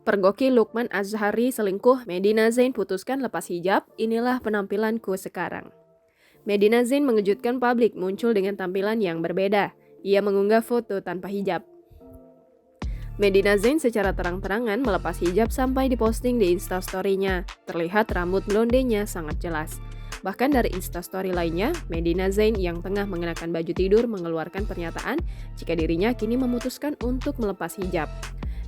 Pergoki Lukman Azhari selingkuh, Medina Zain putuskan lepas hijab, inilah penampilanku sekarang. Medina Zain mengejutkan publik muncul dengan tampilan yang berbeda. Ia mengunggah foto tanpa hijab. Medina Zain secara terang-terangan melepas hijab sampai diposting di instastory-nya. Terlihat rambut blondenya sangat jelas. Bahkan dari instastory lainnya, Medina Zain yang tengah mengenakan baju tidur mengeluarkan pernyataan jika dirinya kini memutuskan untuk melepas hijab.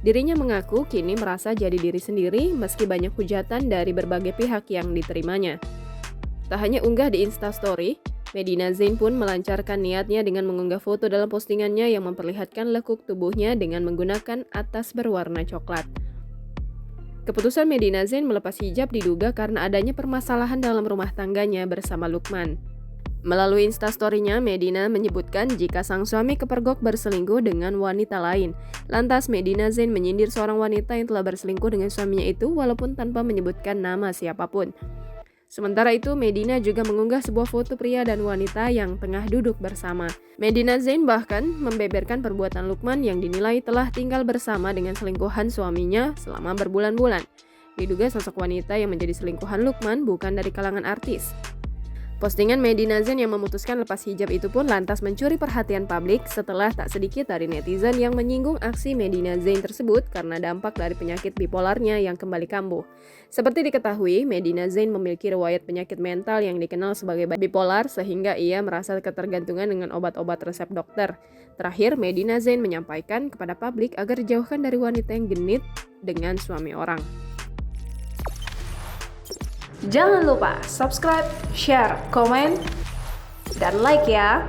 Dirinya mengaku kini merasa jadi diri sendiri meski banyak hujatan dari berbagai pihak yang diterimanya. Tak hanya unggah di instastory, Medina Zain pun melancarkan niatnya dengan mengunggah foto dalam postingannya yang memperlihatkan lekuk tubuhnya dengan menggunakan atas berwarna coklat. Keputusan Medina Zain melepas hijab diduga karena adanya permasalahan dalam rumah tangganya bersama Lukman. Melalui instastory-nya, Medina menyebutkan jika sang suami kepergok berselingkuh dengan wanita lain. Lantas Medina Zain menyindir seorang wanita yang telah berselingkuh dengan suaminya itu walaupun tanpa menyebutkan nama siapapun. Sementara itu, Medina juga mengunggah sebuah foto pria dan wanita yang tengah duduk bersama. Medina Zain bahkan membeberkan perbuatan Lukman yang dinilai telah tinggal bersama dengan selingkuhan suaminya selama berbulan-bulan. Diduga sosok wanita yang menjadi selingkuhan Lukman bukan dari kalangan artis. Postingan Medina Zain yang memutuskan lepas hijab itu pun lantas mencuri perhatian publik setelah tak sedikit dari netizen yang menyinggung aksi Medina Zain tersebut karena dampak dari penyakit bipolarnya yang kembali kambuh. Seperti diketahui, Medina Zain memiliki riwayat penyakit mental yang dikenal sebagai bipolar sehingga ia merasa ketergantungan dengan obat-obat resep dokter. Terakhir, Medina Zain menyampaikan kepada publik agar dijauhkan dari wanita yang genit dengan suami orang. Jangan lupa subscribe, share, komen, dan like ya!